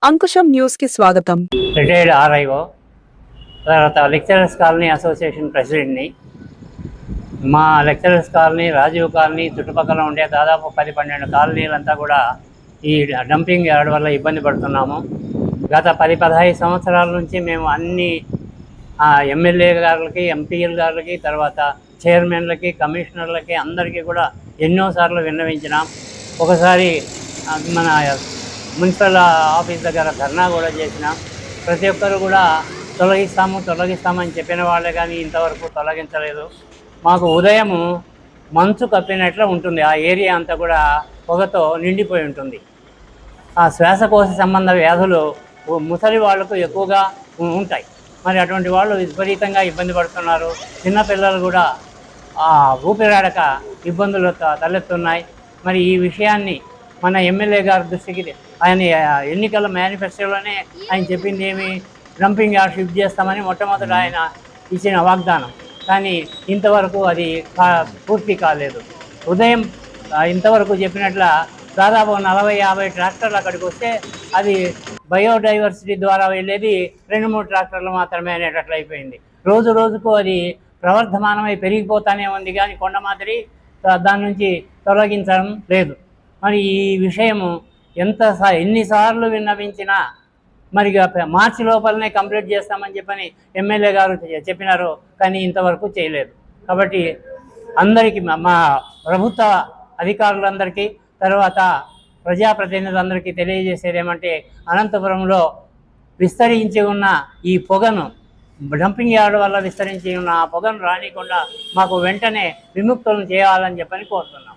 Ankusam news కి స్వాగతం. Retired RIO, తర్వాత లెక్చరర్స్ కాలనీ అసోసియేషన్ ప్రెసిడెంట్ని. మా లెక్చరర్స్ కాలనీ, రాజీవ్ కాలనీ చుట్టుపక్కల ఉండే దాదాపు 10-12 కాలనీలంతా కూడా ఈ డంపింగ్ యార్డ్ వల్ల ఇబ్బంది పడుతున్నాము. గత 10-15 సంవత్సరాల నుంచి మేము అన్ని ఎమ్మెల్యే గారులకి, ఎంపీఎల్ గారులకి, తర్వాత చైర్మన్లకి, కమిషనర్లకి అందరికీ కూడా ఎన్నోసార్లు విన్నవించినాం. ఒకసారి మన మున్సిపల్ ఆఫీస్ దగ్గర ధర్నా కూడా చేసినాం. ప్రతి ఒక్కరు కూడా తొలగిస్తామని చెప్పిన వాళ్ళే కానీ ఇంతవరకు తొలగించలేదు. మాకు ఉదయము మంచు కప్పినట్లు ఉంటుంది. ఆ ఏరియా అంతా కూడా పొగతో నిండిపోయి ఉంటుంది. ఆ శ్వాసకోశ సంబంధ వ్యాధులు ముసలి వాళ్లకు ఎక్కువగా ఉంటాయి. మరి అటువంటి వాళ్ళు విపరీతంగా ఇబ్బంది పడుతున్నారు. చిన్నపిల్లలు కూడా ఊపిరాడక ఇబ్బందులు తలెత్తున్నాయి. మరి ఈ విషయాన్ని మన ఎమ్మెల్యే గారి దృష్టికి ఆయన ఎన్నికల మేనిఫెస్టోలోనే ఆయన చెప్పింది ఏమి, డంపింగ్ యార్డ్ షిఫ్ట్ చేస్తామని మొట్టమొదట ఆయన ఇచ్చిన వాగ్దానం. కానీ ఇంతవరకు అది పూర్తి కాలేదు. ఉదయం ఇంతవరకు చెప్పినట్ల దాదాపు 40-50 ట్రాక్టర్లు అక్కడికి వస్తే అది బయోడైవర్సిటీ ద్వారా వెళ్ళేది 2-3 ట్రాక్టర్లు మాత్రమే అనేటట్లు అయిపోయింది. రోజు రోజుకు అది ప్రవర్ధమానమై పెరిగిపోతానే ఉంది, కానీ కొండ మాదిరి దాని నుంచి తొలగించడం లేదు. మరి ఈ విషయము ఎన్నిసార్లు విన్నవించినా మరి మార్చి లోపలనే కంప్లీట్ చేస్తామని చెప్పని ఎమ్మెల్యే గారు చెప్పినారు, కానీ ఇంతవరకు చేయలేదు. కాబట్టి అందరికీ, మా ప్రభుత్వ అధికారులందరికీ, తర్వాత ప్రజాప్రతినిధులందరికీ తెలియజేసేది ఏమంటే, అనంతపురంలో విస్తరించి ఉన్న ఈ పొగను, డంపింగ్ యార్డ్ వల్ల విస్తరించి ఉన్న ఆ పొగను రానికుండా మాకు వెంటనే విముక్తులను చేయాలని చెప్పని కోరుతున్నాం.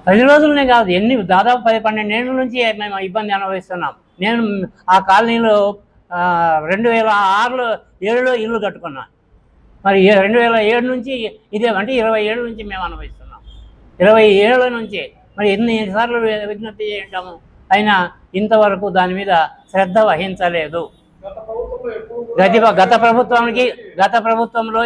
10 రోజులనే కాదు, దాదాపు 10-12 ఏళ్ళ నుంచి మేము ఇబ్బంది అనుభవిస్తున్నాం. నేను ఆ కాలనీలో 2006-7లో ఇల్లు కట్టుకున్నాను. మరి 2007 నుంచి ఇదే, అంటే 20 ఏళ్ళ నుంచి మేము అనుభవిస్తున్నాం. 20 ఏళ్ళ నుంచి మరి ఎన్నిసార్లు విజ్ఞప్తి చేయించాము, అయినా ఇంతవరకు దాని మీద శ్రద్ధ వహించలేదు. గత ప్రభుత్వంలో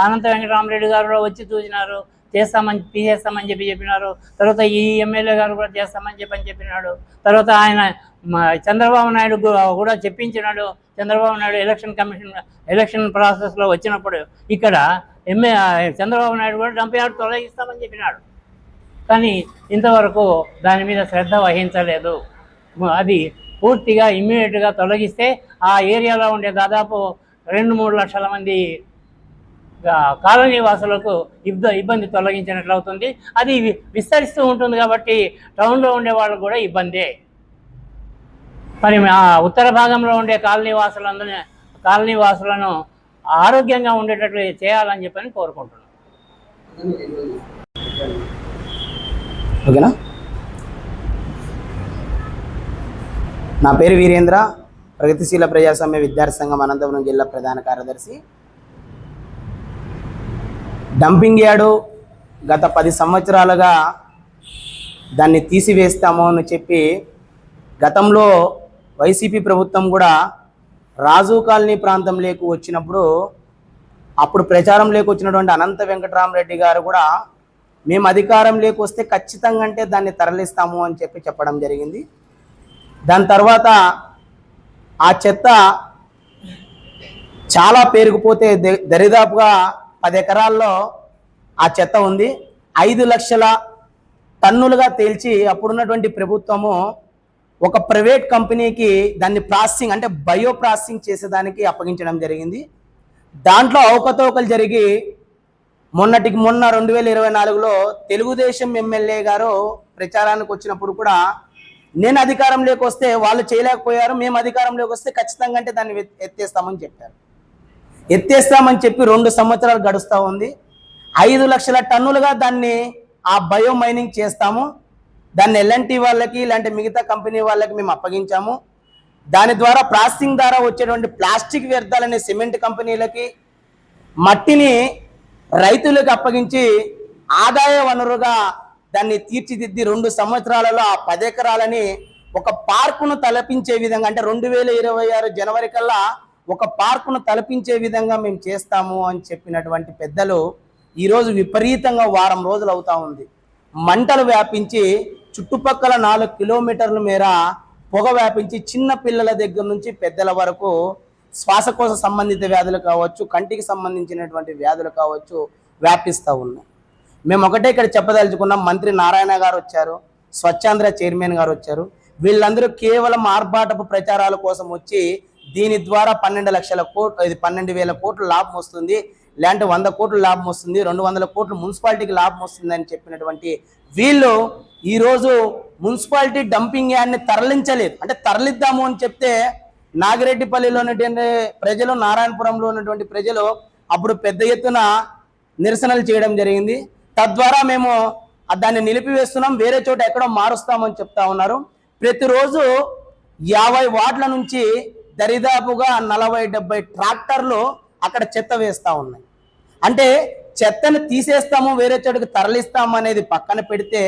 అనంత వెంకటరామరెడ్డి గారు వచ్చి చూసినారు, తీసేస్తామని చెప్పినారు. తర్వాత ఈ ఎమ్మెల్యే గారు కూడా చేస్తామని చెప్పినాడు. తర్వాత ఆయన చంద్రబాబు నాయుడు కూడా చెప్పించినాడు. చంద్రబాబు నాయుడు ఎలక్షన్ ప్రాసెస్లో వచ్చినప్పుడు ఇక్కడ చంద్రబాబు నాయుడు కూడా డంపింగ్ యార్డ్ తొలగిస్తామని చెప్పినాడు. కానీ ఇంతవరకు దాని మీద శ్రద్ధ వహించలేదు. అది పూర్తిగా ఇమ్మీడియట్గా తొలగిస్తే ఆ ఏరియాలో ఉండే దాదాపు 2-3 లక్షల మంది కాలనీ వాసులకు ఇబ్బంది తొలగించినట్లు అవుతుంది. అది విస్తరిస్తూ ఉంటుంది కాబట్టి టౌన్లో ఉండే వాళ్ళకు కూడా ఇబ్బందే. మరి ఉత్తర భాగంలో ఉండే కాలనీ వాసులను ఆరోగ్యంగా ఉండేటట్లు చేయాలని చెప్పని కోరుకుంటున్నాను. ఓకేనా? నా పేరు వీరేంద్ర, ప్రగతిశీల ప్రజాస్వామ్య విద్యార్థి సంఘం అనంతపురం జిల్లా ప్రధాన కార్యదర్శి. డంపింగ్ యార్డు గత 10 సంవత్సరాలుగా దాన్ని తీసివేస్తాము అని చెప్పి గతంలో వైసీపీ ప్రభుత్వం కూడా రాజు కాలనీ ప్రాంతంలోకి వచ్చినప్పుడు, అప్పుడు ప్రచారంలోకి వచ్చినటువంటి అనంత వెంకటరామరెడ్డి గారు కూడా మేము అధికారంలోకి వస్తే ఖచ్చితంగా అంటే దాన్ని తరలిస్తాము అని చెప్పడం జరిగింది. దాని తర్వాత ఆ చెత్త చాలా పేరుకుపోతే దరిదాపుగా 10 ఎకరాల్లో ఆ చెత్త ఉంది. 5 లక్షల టన్నులుగా తేల్చి అప్పుడున్నటువంటి ప్రభుత్వము ఒక ప్రైవేట్ కంపెనీకి దాన్ని ప్రాసెసింగ్, అంటే బయో ప్రాసెసింగ్ చేసేదానికి అప్పగించడం జరిగింది. దాంట్లో అవకతవకలు జరిగి మొన్న 2024లో తెలుగుదేశం ఎమ్మెల్యే గారు ప్రచారానికి వచ్చినప్పుడు కూడా, నేను అధికారంలోకి వస్తే వాళ్ళు చేయలేకపోయారు, మేము అధికారంలోకి వస్తే ఖచ్చితంగా అంటే దాన్ని ఎత్తేస్తామని చెప్పారు. ఎత్తేస్తామని చెప్పి 2 సంవత్సరాలు గడుస్తూ ఉంది. 5 లక్షల టన్నులుగా దాన్ని ఆ బయో మైనింగ్ చేస్తాము, దాన్ని ఎల్ఎన్టీ వాళ్ళకి ఇలాంటి మిగతా కంపెనీ వాళ్ళకి మేము అప్పగించాము. దాని ద్వారా ప్రాసెసింగ్ ద్వారా వచ్చేటువంటి ప్లాస్టిక్ వ్యర్థాలని సిమెంట్ కంపెనీలకి, మట్టిని రైతులకు అప్పగించి ఆదాయ వనరుగా దాన్ని తీర్చిదిద్ది 2 సంవత్సరాలలో ఆ 10 ఎకరాలని ఒక పార్కును తలపించే విధంగా, అంటే 2026 జనవరి కల్లా ఒక పార్కును తలపించే విధంగా మేము చేస్తాము అని చెప్పినటువంటి పెద్దలు ఈరోజు విపరీతంగా వారం రోజులు అవుతా ఉంది. మంటలు వ్యాపించి చుట్టుపక్కల 4 కిలోమీటర్ల మేర పొగ వ్యాపించి చిన్న పిల్లల దగ్గర నుంచి పెద్దల వరకు శ్వాసకోశ సంబంధిత వ్యాధులు కావచ్చు, కంటికి సంబంధించినటువంటి వ్యాధులు కావచ్చు వ్యాపిస్తూ ఉన్నాయి. మేము ఒకటే ఇక్కడ చెప్పదలుచుకున్నాం, మంత్రి నారాయణ గారు వచ్చారు, స్వచ్ఛాంధ్ర చైర్మన్ గారు వచ్చారు. వీళ్ళందరూ కేవలం ఆర్భాటపు ప్రచారాల కోసం వచ్చి దీని ద్వారా 12,000 కోట్లు లాభం వస్తుంది, లేదంటే 100 కోట్లు లాభం వస్తుంది, 200 కోట్లు మున్సిపాలిటీకి లాభం వస్తుంది అని చెప్పినటువంటి వీళ్ళు ఈరోజు మున్సిపాలిటీ డంపింగ్ యార్డ్ని తరలించలేదు. అంటే తరలిద్దాము అని చెప్తే నాగిరెడ్డిపల్లిలో ఉన్నటువంటి ప్రజలు, నారాయణపురంలో ఉన్నటువంటి ప్రజలు అప్పుడు పెద్ద ఎత్తున నిరసనలు చేయడం జరిగింది. తద్వారా మేము దాన్ని నిలిపివేస్తున్నాం, వేరే చోట ఎక్కడో మారుస్తామని చెప్తా ఉన్నారు. ప్రతిరోజు 50 వార్డుల నుంచి దరిదాపుగా 40-70 ట్రాక్టర్లు అక్కడ చెత్త వేస్తూ ఉన్నాయి. అంటే చెత్తను తీసేస్తాము, వేరే చోటుకి తరలిస్తాము అనేది పక్కన పెడితే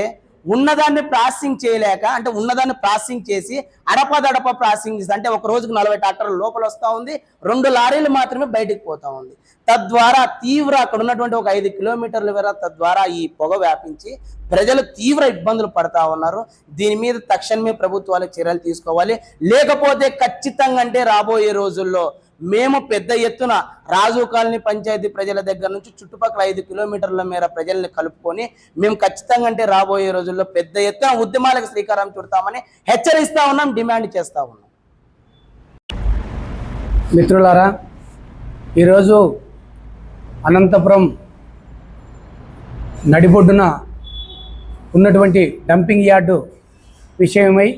ఉన్నదాన్ని ప్రాసెసింగ్ చేయలేక, అంటే ఉన్నదాన్ని ప్రాసెసింగ్ చేసి అడపదడప ప్రాసెసింగ్ చేసి, అంటే ఒక రోజుకు 40 ట్రాక్టర్లు లోపల వస్తూ ఉంది, 2 లారీలు మాత్రమే బయటికి పోతా ఉంది. తద్వారా అక్కడ ఉన్నటువంటి ఒక 5 కిలోమీటర్ల మేర తద్వారా ఈ పొగ వ్యాపించి ప్రజలు తీవ్ర ఇబ్బందులు పడతా ఉన్నారు. దీని మీద తక్షణమే ప్రభుత్వాలు చర్యలు తీసుకోవాలి. లేకపోతే ఖచ్చితంగా అంటే రాబోయే రోజుల్లో మేము పెద్ద ఎత్తున రాజు కాలనీ పంచాయతీ ప్రజల దగ్గర నుంచి చుట్టుపక్కల 5 కిలోమీటర్ల మేర ప్రజల్ని కలుపుకొని మేము ఖచ్చితంగా అంటే రాబోయే రోజుల్లో పెద్ద ఎత్తున ఉద్యమాలకు శ్రీకారం చుడతామని హెచ్చరిస్తా ఉన్నాం, డిమాండ్ చేస్తా ఉన్నాం. మిత్రులారా, ఈరోజు అనంతపురం నడిబొడ్డున ఉన్నటువంటి డంపింగ్ యార్డు విషయమై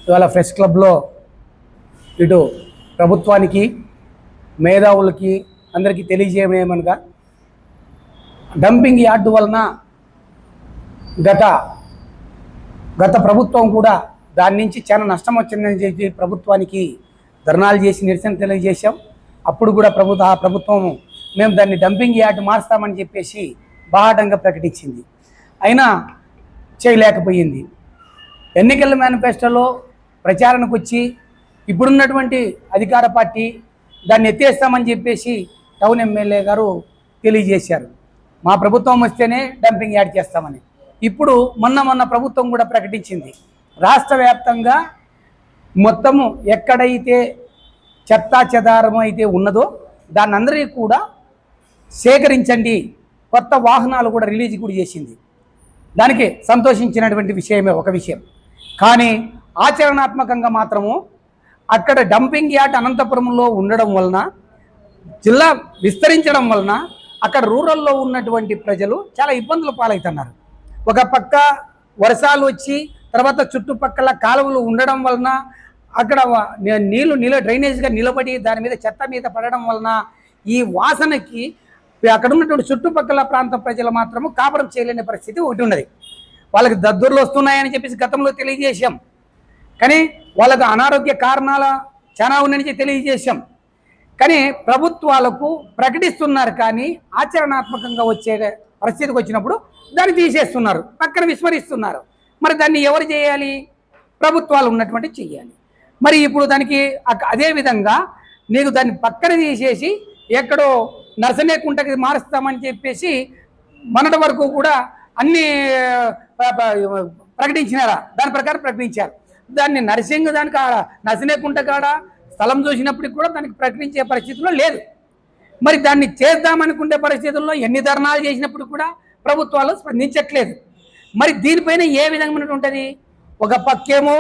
ఇవాళ ప్రెస్ క్లబ్లో ఇటు ప్రభుత్వానికి, మేధావులకి అందరికీ తెలియజేయమేమనగా, డంపింగ్ యార్డు వలన గత ప్రభుత్వం కూడా దాని నుంచి చాలా నష్టం వచ్చిందని చెప్పి ప్రభుత్వానికి ధర్నాలు చేసి నిరసన తెలియజేశాం. అప్పుడు కూడా ప్రభుత్వం మేము దాన్ని డంపింగ్ యార్డ్ మారుస్తామని చెప్పేసి బాహాటంగా ప్రకటించింది. అయినా చేయలేకపోయింది. ఎన్నికల మేనిఫెస్టోలో ప్రచారానికి వచ్చి ఇప్పుడున్నటువంటి అధికార పార్టీ దాన్ని ఎత్తేస్తామని చెప్పేసి టౌన్ ఎమ్మెల్యే గారు తెలియజేశారు. మా ప్రభుత్వం వస్తేనే డంపింగ్ యార్డ్ చేస్తామని. ఇప్పుడు మొన్న ప్రభుత్వం కూడా ప్రకటించింది, రాష్ట్ర వ్యాప్తంగా మొత్తము ఎక్కడైతే చెత్తా చెదారం అయితే ఉన్నదో దాన్ని అందరికీ కూడా సేకరించండి, కొత్త వాహనాలు కూడా రిలీజ్ కూడా చేసింది. దానికి సంతోషించినటువంటి విషయమే ఒక విషయం. కానీ ఆచరణాత్మకంగా మాత్రము అక్కడ డంపింగ్ యార్డ్ అనంతపురంలో ఉండడం వలన, జిల్లా విస్తరించడం వలన అక్కడ రూరల్లో ఉన్నటువంటి ప్రజలు చాలా ఇబ్బందులు పాలవుతున్నారు. ఒక పక్క వర్షాలు వచ్చి తర్వాత చుట్టుపక్కల కాలువలు ఉండడం వలన అక్కడ నీళ్ళు డ్రైనేజ్గా నిలబడి దాని మీద చెత్త మీద పడడం వలన ఈ వాసనకి అక్కడ ఉన్నటువంటి చుట్టుపక్కల ప్రాంత ప్రజలు మాత్రము కాపురం చేయలేని పరిస్థితి ఒకటి ఉన్నది. వాళ్ళకి దద్దుర్లు వస్తున్నాయని చెప్పేసి గతంలో తెలియజేశాం, కానీ వాళ్ళకు అనారోగ్య కారణాల చాలా ఉన్నాయని తెలియజేశాం. కానీ ప్రభుత్వాలకు ప్రకటిస్తున్నారు, కానీ ఆచరణాత్మకంగా వచ్చే పరిస్థితికి వచ్చినప్పుడు దాన్ని తీసేస్తున్నారు, పక్కన విస్మరిస్తున్నారు. మరి దాన్ని ఎవరు చేయాలి? ప్రభుత్వాలు ఉన్నటువంటి చేయాలి. మరి ఇప్పుడు దానికి అదేవిధంగా నీకు దాన్ని పక్కన తీసేసి ఎక్కడో నర్సనేకుంటకి మారుస్తామని చెప్పేసి మొన్నటి వరకు కూడా అన్ని ప్రకటించినారా? దాని ప్రకారం ప్రకటించారు. దాన్ని నర్సనేకుంట కాడ స్థలం చూసినప్పటికి కూడా దానికి ప్రకటించే పరిస్థితిలో లేదు. మరి దాన్ని చేద్దామనుకునే పరిస్థితుల్లో ఎన్ని ధర్నాలు చేసినప్పుడు కూడా ప్రభుత్వాలు స్పందించట్లేదు. మరి దీనిపైన ఏ విధంగా ఉంటుంది? ఒక పక్కేమో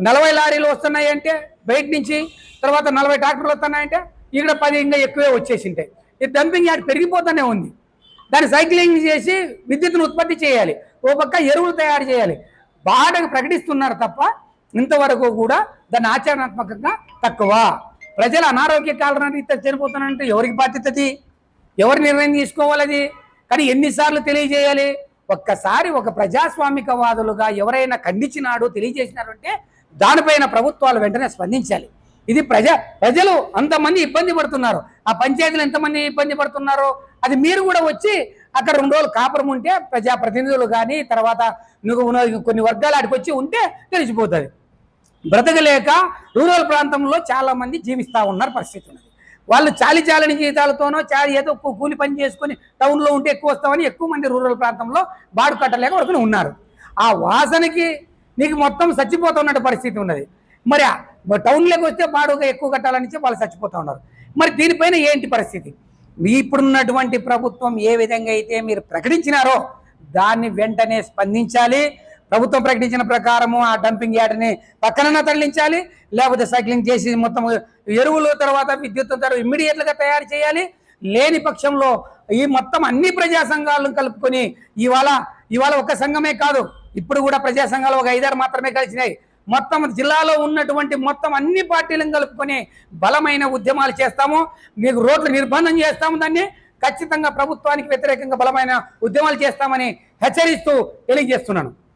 40 లారీలు వస్తున్నాయంటే బయట నుంచి, తర్వాత 40 ట్రాక్టర్లు వస్తున్నాయంటే ఇక్కడ 10 ఇంకా ఎక్కువే వచ్చేసింటాయి. ఈ డంపింగ్ యార్డ్ పెరిగిపోతూనే ఉంది. దాన్ని సైక్లింగ్ చేసి విద్యుత్తును ఉత్పత్తి చేయాలి, ఓ పక్క ఎరువులు తయారు చేయాలి. బాగా ప్రకటిస్తున్నారు తప్ప ఇంతవరకు కూడా దాన్ని ఆచరణాత్మకంగా తక్కువ. ప్రజలు అనారోగ్య కారణరీత్యా చనిపోతున్నారంటే ఎవరికి బాధ్యతది? ఎవరు నిర్ణయం తీసుకోవాలి? కానీ ఎన్నిసార్లు తెలియజేయాలి? ఒక్కసారి ఒక ప్రజాస్వామికవాదులుగా ఎవరైనా ఖండించినాడు, తెలియజేసినారు అంటే దానిపైన ప్రభుత్వాలు వెంటనే స్పందించాలి. ఇది ప్రజలు అంతమంది ఇబ్బంది పడుతున్నారు, ఆ పంచాయతీలు ఎంతమంది ఇబ్బంది పడుతున్నారో అది మీరు కూడా వచ్చి అక్కడ 2 రోజులు కాపురం ఉంటే, ప్రజాప్రతినిధులు కానీ తర్వాత కొన్ని వర్గాలు ఆడికి వచ్చి ఉంటే తెలిసిపోతుంది. బ్రతకలేక రూరల్ ప్రాంతంలో చాలా మంది జీవిస్తూ ఉన్నారు పరిస్థితి ఉన్నది. వాళ్ళు చాలిచాలని జీతాలతోనో ఏదో కూలి పని చేసుకొని టౌన్లో ఉంటే ఎక్కువ వస్తామని ఎక్కువ మంది రూరల్ ప్రాంతంలో బాడు కట్టలేక వరకు ఉన్నారు. ఆ వాసనకి నీకు మొత్తం చచ్చిపోతున్న పరిస్థితి ఉన్నది. మరి టౌన్లోకి వస్తే బాడుగా ఎక్కువ కట్టాలని చెప్పి వాళ్ళు చచ్చిపోతూ ఉన్నారు. మరి దీనిపైన ఏంటి పరిస్థితి? ఇప్పుడున్నటువంటి ప్రభుత్వం ఏ విధంగా అయితే మీరు ప్రకటించినారో దాన్ని వెంటనే స్పందించాలి. ప్రభుత్వం ప్రకటించిన ప్రకారము ఆ డంపింగ్ యార్డ్ని పక్కన తరలించాలి, లేకపోతే సైక్లింగ్ చేసి మొత్తం ఎరువులు తర్వాత విద్యుత్ తర్వాత ఇమ్మీడియట్గా తయారు చేయాలి. లేని పక్షంలో ఈ మొత్తం అన్ని ప్రజా సంఘాలను కలుపుకొని ఇవాళ ఒక సంఘమే కాదు, ఇప్పుడు కూడా ప్రజా సంఘాలు ఒక 5-6 మాత్రమే కలిసినాయి. మొత్తం జిల్లాలో ఉన్నటువంటి మొత్తం అన్ని పార్టీలను కలుపుకొని బలమైన ఉద్యమాలు చేస్తాము. మీకు రోడ్లు నిర్బంధం చేస్తాము. దాన్ని ఖచ్చితంగా ప్రభుత్వానికి వ్యతిరేకంగా బలమైన ఉద్యమాలు చేస్తామని హెచ్చరిస్తూ తెలియజేస్తున్నాను.